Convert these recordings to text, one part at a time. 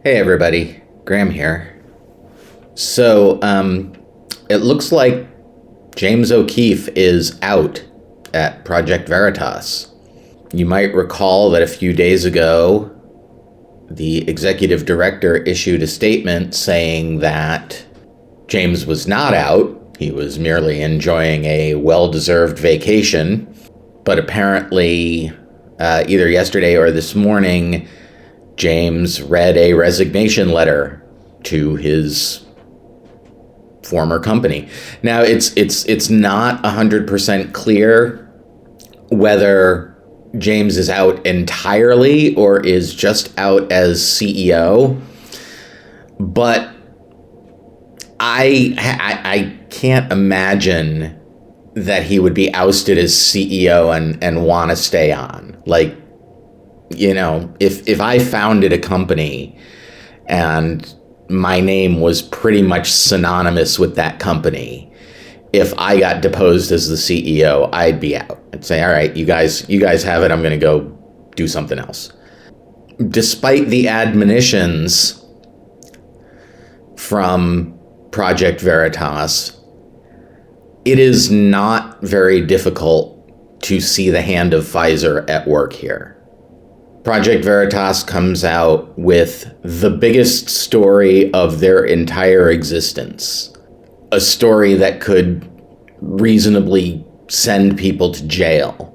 Hey everybody, Graham here. So, it looks like James O'Keefe is out at Project Veritas. You might recall that a few days ago, the executive director issued a statement saying that James was not out. He was merely enjoying a well-deserved vacation. But apparently, either yesterday or this morning, James read a resignation letter to his former company. Now, it's not 100% clear whether James is out entirely or is just out as CEO, but I can't imagine that he would be ousted as CEO and want to stay on. Like, you know, if I founded a company and my name was pretty much synonymous with that company, if I got deposed as the CEO, I'd be out. I'd say, all right, you guys have it. I'm going to go do something else. Despite the admonitions from Project Veritas, it is not very difficult to see the hand of Pfizer at work here. Project Veritas comes out with the biggest story of their entire existence. A story that could reasonably send people to jail.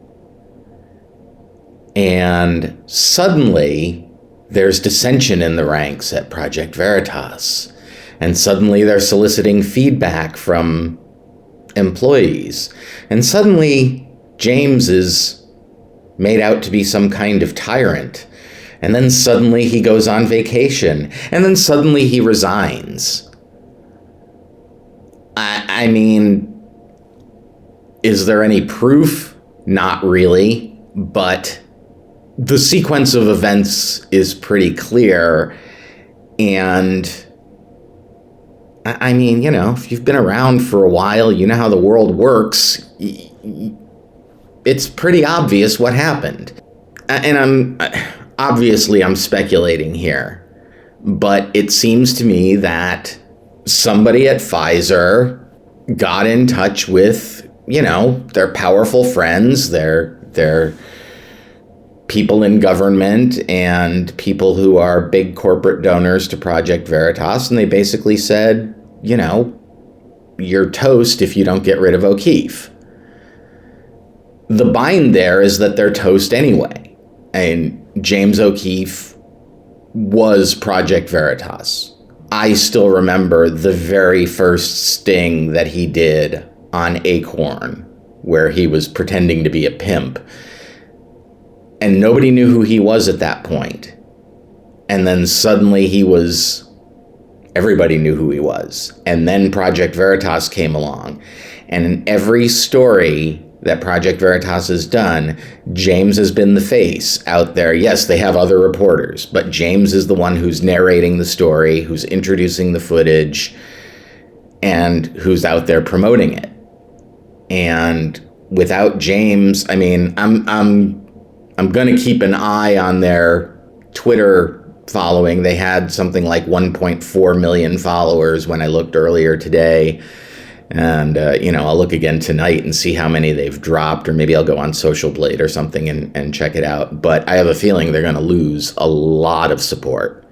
And suddenly, there's dissension in the ranks at Project Veritas. And suddenly they're soliciting feedback from employees. And suddenly, James is made out to be some kind of tyrant. And then suddenly he goes on vacation. And then suddenly he resigns. I mean, is there any proof? Not really. But the sequence of events is pretty clear. And I mean, you know, if you've been around for a while, you know how the world works. It's pretty obvious what happened. And I'm speculating here, but it seems to me that somebody at Pfizer got in touch with, you know, their powerful friends, their people in government and people who are big corporate donors to Project Veritas, and they basically said, you know, you're toast if you don't get rid of O'Keefe. The bind there is that they're toast anyway. And James O'Keefe was Project Veritas. I still remember the very first sting that he did on Acorn, where he was pretending to be a pimp. And nobody knew who he was at that point. And then suddenly everybody knew who he was. And then Project Veritas came along. And in every story that Project Veritas has done, James has been the face out there. Yes, they have other reporters, but James is the one who's narrating the story, who's introducing the footage, and who's out there promoting it. And without James, I mean, I'm going to keep an eye on their Twitter following. They had something like 1.4 million followers when I looked earlier today. And, you know, I'll look again tonight and see how many they've dropped, or maybe I'll go on Social Blade or something and check it out. But I have a feeling they're going to lose a lot of support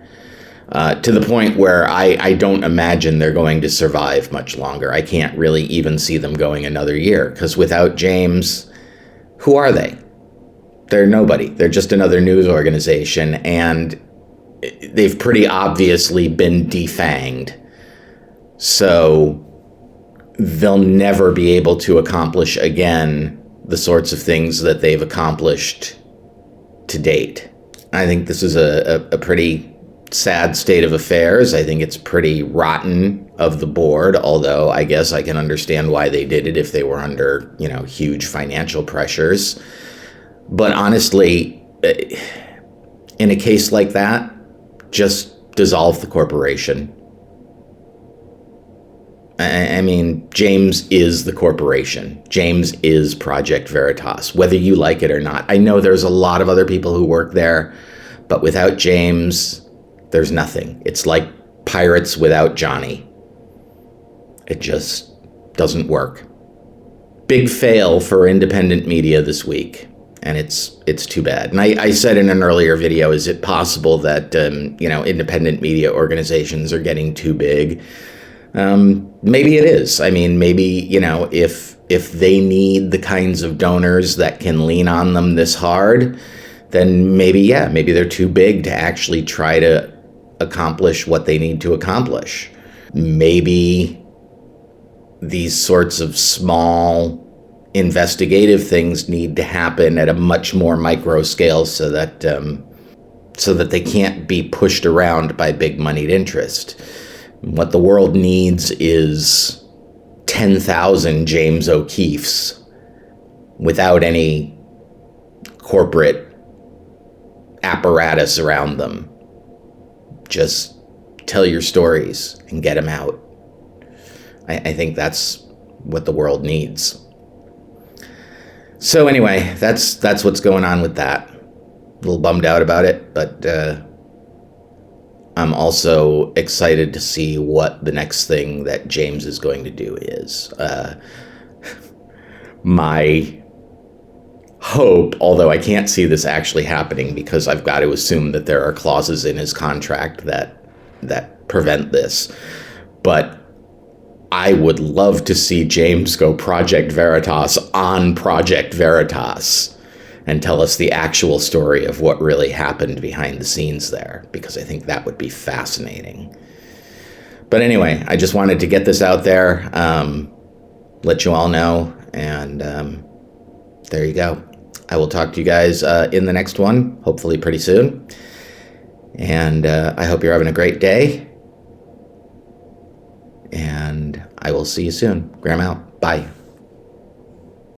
to the point where I don't imagine they're going to survive much longer. I can't really even see them going another year, because without James, who are they? They're nobody. They're just another news organization, and they've pretty obviously been defanged. So they'll never be able to accomplish again the sorts of things that they've accomplished to date. I think this is a pretty sad state of affairs. I think it's pretty rotten of the board, although I guess I can understand why they did it if they were under, you know, huge financial pressures. But honestly, in a case like that, just dissolve the corporation. I mean, James is the corporation. James is Project Veritas, whether you like it or not. I know there's a lot of other people who work there, but without James, There's nothing. It's like Pirates without Johnny. It just doesn't work. Big fail for independent media this week, and it's too bad. And I said in an earlier video, is it possible that independent media organizations are getting too big? Maybe it is. I mean, maybe, if they need the kinds of donors that can lean on them this hard, then maybe they're too big to actually try to accomplish what they need to accomplish. Maybe these sorts of small investigative things need to happen at a much more micro scale so that they can't be pushed around by big moneyed interest. What the world needs is 10,000 James O'Keefes without any corporate apparatus around them. Just tell your stories and get them out. I think that's what the world needs. So anyway, that's what's going on with that. A little bummed out about it, but I'm also excited to see what the next thing that James is going to do is. My hope, although I can't see this actually happening because I've got to assume that there are clauses in his contract that prevent this, but I would love to see James go Project Veritas on Project Veritas and tell us the actual story of what really happened behind the scenes there, because I think that would be fascinating. But anyway, I just wanted to get this out there, let you all know, and there you go. I will talk to you guys in the next one, hopefully pretty soon. And I hope you're having a great day. And I will see you soon. Graham out. Bye.